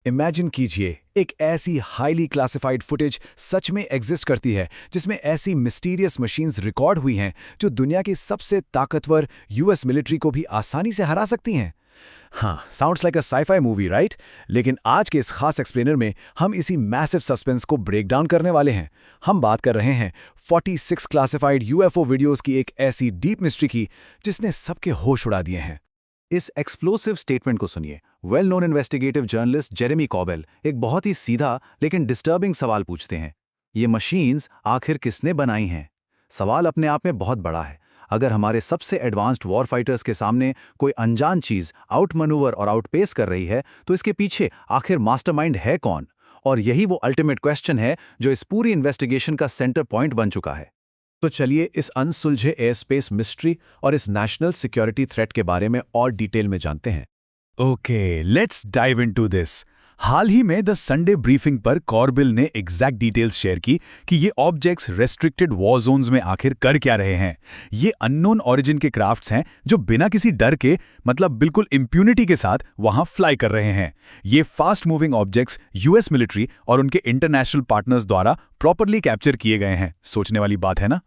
Imagine कीजिए एक ऐसी हाईली क्लासिफाइड फुटेज सच में एग्जिस्ट करती है जिसमें ऐसी मिस्टीरियस मशीन्स रिकॉर्ड हुई हैं जो दुनिया की सबसे ताकतवर यूएस मिलिट्री को भी आसानी से हरा सकती हैं। हाँ, साउंड्स लाइक अ साई-फाई मूवी, राइट? लेकिन आज के इस खास एक्सप्लेनर में हम इसी मैसिव सस्पेंस को ब्रेक डाउन करने वाले हैं। हम बात कर रहे हैं 46 क्लासिफाइड यूएफओ वीडियोस की एक ऐसी डीप मिस्ट्री की जिसने सबके होश उड़ा दिए हैं। इस एक्सप्लोसिव स्टेटमेंट को सुनिए। Well known investigative journalist Jeremy corbel एक बहुत ही सीधा लेकिन डिस्टर्बिंग सवाल पूछते हैं। ये मशीन्स आखिर किसने बनाई हैं? सवाल अपने आप में बहुत बड़ा है। अगर हमारे सबसे एडवांस्ड वॉर फाइटर्स के सामने कोई अनजान चीज आउट मनूवर और आउटपेस कर रही है तो इसके पीछे आखिर मास्टरमाइंड है कौन? और यही वो अल्टीमेट क्वेश्चन है जो इस पूरी इन्वेस्टिगेशन का सेंटर पॉइंट बन चुका है। तो चलिए इस अनसुलझे एयरस्पेस मिस्ट्री और इस नेशनल सिक्योरिटी थ्रेट के बारे में और डिटेल में जानते हैं। Okay, let's dive into this. हाल ही में द संडे ब्रीफिंग पर कॉर्बेल ने एग्जैक्ट डिटेल्स शेयर की कि ये ऑब्जेक्ट्स रेस्ट्रिक्टेड वॉर जोन्स में आखिर कर क्या रहे हैं। ये अननोन ओरिजिन के क्राफ्ट्स हैं जो बिना किसी डर के, मतलब बिल्कुल इम्प्यूनिटी के साथ वहां फ्लाई कर रहे हैं। ये fast moving objects US military और उनके इंटरनेशनल पार्टनर्स द्वारा प्रॉपरली कैप्चर किए गए हैं। सोचने वाली बात है ना?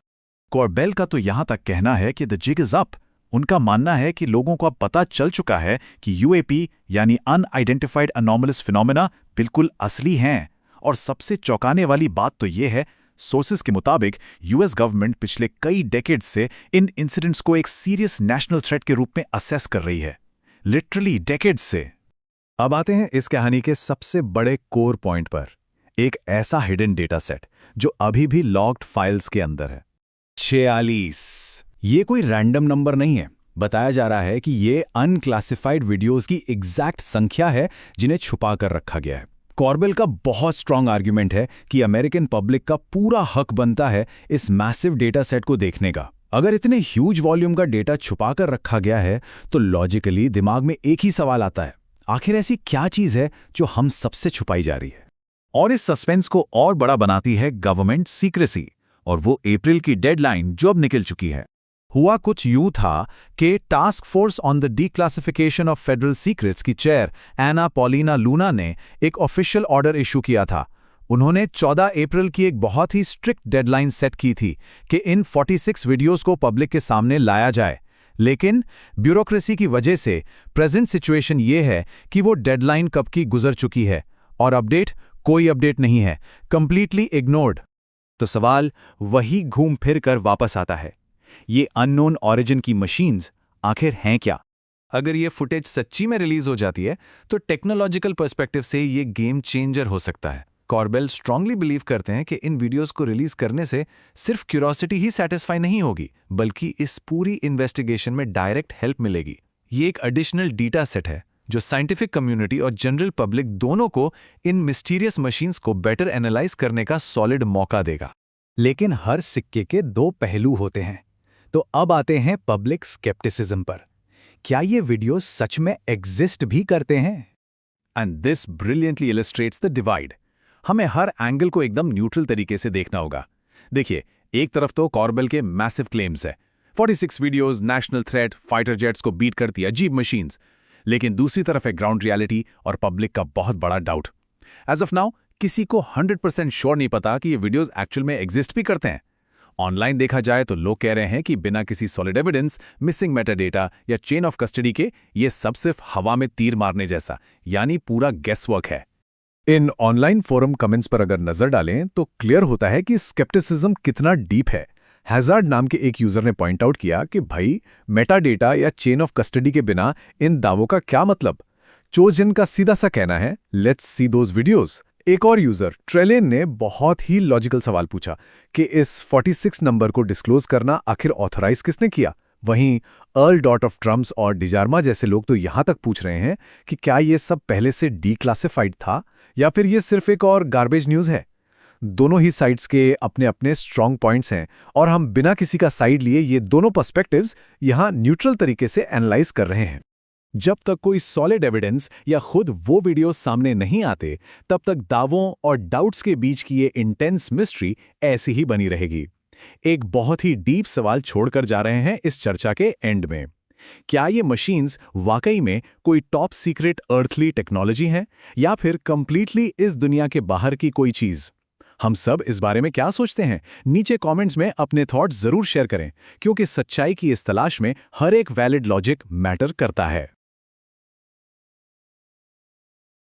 कॉर्बेल का तो यहां तक कहना है कि द जिग इज अप। उनका मानना है कि लोगों को अब पता चल चुका है कि यूएपी यानी अनआइडेंटिफाइड अनोमलस फिनोमेना बिल्कुल असली हैं। और सबसे चौंकाने वाली बात तो ये है, सोर्सेस के मुताबिक यूएस गवर्नमेंट पिछले कई डेकेड्स से इन इंसिडेंट्स को एक सीरियस नेशनल थ्रेट के रूप में असेस कर रही है। लिटरली डेकेड्स से। अब आते हैं इस कहानी के सबसे बड़े कोर पॉइंट पर। एक ऐसा हिडन डेटा सेट जो अभी भी लॉक्ड फाइल्स के अंदर है। 46। ये कोई रैंडम नंबर नहीं है। बताया जा रहा है कि ये अनक्लासिफाइड वीडियोस की एग्जैक्ट संख्या है जिन्हें छुपा कर रखा गया है। कॉर्बेल का बहुत स्ट्रांग आर्ग्यूमेंट है कि अमेरिकन पब्लिक का पूरा हक बनता है इस मैसिव डेटा सेट को देखने का। अगर इतने ह्यूज वॉल्यूम का डेटा छुपा कर रखा गया है तो लॉजिकली दिमाग में एक ही सवाल आता है, आखिर ऐसी क्या चीज है जो हम सबसे छुपाई जा रही है? और इस सस्पेंस को और बड़ा बनाती है गवर्नमेंट सीक्रेसी, और वो अप्रैल की डेडलाइन जो अब निकल चुकी है। हुआ कुछ यूं था कि task force on the declassification of federal secrets की चेयर एना पॉलिना लूना ने एक ऑफिशियल ऑर्डर इशू किया था। उन्होंने 14 अप्रैल की एक बहुत ही स्ट्रिक्ट डेडलाइन सेट की थी कि इन 46 वीडियोस को पब्लिक के सामने लाया जाए। लेकिन ब्यूरोक्रेसी की वजह से प्रेजेंट सिचुएशन ये है कि वो डेडलाइन कब की गुजर चुकी है और कोई अपडेट नहीं है, कंप्लीटली इग्नोर्ड। तो सवाल वही घूम फिर कर वापस आता है, ये अननोन ऑरिजिन की मशीन्स आखिर हैं क्या? अगर ये फुटेज सच्ची में रिलीज हो जाती है तो टेक्नोलॉजिकल पर्सपेक्टिव से ये गेम चेंजर हो सकता है। कॉर्बेल स्ट्रांगली बिलीव करते हैं कि इन वीडियोस को रिलीज करने से सिर्फ क्यूरोसिटी ही सेटिस्फाई नहीं होगी, बल्कि इस पूरी इन्वेस्टिगेशन में डायरेक्ट हेल्प मिलेगी। ये एक एडिशनल डेटा सेट है जो साइंटिफिक कम्युनिटी और जनरल पब्लिक दोनों को इन मिस्टीरियस मशीन्स को बेटर एनालाइज करने का सॉलिड मौका देगा। लेकिन हर सिक्के के दो पहलू होते हैं। तो अब आते हैं पब्लिक स्केप्टिसिज्म पर। क्या ये वीडियोस सच में एग्जिस्ट भी करते हैं? And this brilliantly illustrates the divide. हमें हर एंगल को एकदम न्यूट्रल तरीके से देखना होगा। देखिए, एक तरफ तो कॉर्बेल के मैसिव क्लेम्स है, 46 videos, national threat, fighter jets को बीट करती अजीब मशीन्स। लेकिन दूसरी तरफ है ग्राउंड रियलिटी और पब्लिक का बहुत बड़ा डाउट। एज ऑफ नाउ किसी को 100% श्योर नहीं पता कि ये वीडियोस एक्चुअल में एग्जिस्ट भी करते हैं। ऑनलाइन देखा जाए तो लोग कह रहे हैं कि बिना किसी सॉलिड एविडेंस, मिसिंग मेटाडेटा या चेन ऑफ कस्टडी के ये सब सिर्फ हवा में तीर मारने जैसा, यानी पूरा गेसवर्क है। इन ऑनलाइन फोरम कमेंट्स पर अगर नजर डालें तो क्लियर होता है कि स्केप्टिसिज्म कितना डीप है। हैजार्ड नाम के एक यूजर ने पॉइंट आउट किया कि भाई, मेटाडेटा या चेन ऑफ कस्टडी के बिना इन दावों का क्या मतलब? चोजिन का सीधा सा कहना है, लेट्स सी दोज वीडियोस। एक और यूजर ट्रेलेन ने बहुत ही लॉजिकल सवाल पूछा कि इस 46 नंबर को डिस्क्लोज करना आखिर ऑथराइज किसने किया? वहीं अर्ल डॉट ऑफ ट्रम्प्स और डिजार्मा जैसे लोग तो यहां तक पूछ रहे हैं कि क्या ये सब पहले से डीक्लासिफाइड था या फिर ये सिर्फ एक और गार्बेज न्यूज है। दोनों ही साइड्स के अपने अपने स्ट्रांग पॉइंट्स हैं और हम बिना किसी का साइड लिए ये दोनों पर्सपेक्टिव्स यहां न्यूट्रल तरीके से एनालाइज कर रहे हैं। जब तक कोई सॉलिड एविडेंस या खुद वो वीडियोस सामने नहीं आते, तब तक दावों और डाउट्स के बीच की ये इंटेंस मिस्ट्री ऐसी ही बनी रहेगी। एक बहुत ही डीप सवाल छोड़कर जा रहे हैं इस चर्चा के एंड में। क्या ये मशीन्स वाकई में कोई टॉप सीक्रेट अर्थली टेक्नोलॉजी है या फिर कंप्लीटली इस दुनिया के बाहर की कोई चीज? हम सब इस बारे में क्या सोचते हैं? नीचे कमेंट्स में अपने थॉट्स जरूर शेयर करें, क्योंकि सच्चाई की इस तलाश में हर एक वैलिड लॉजिक मैटर करता है।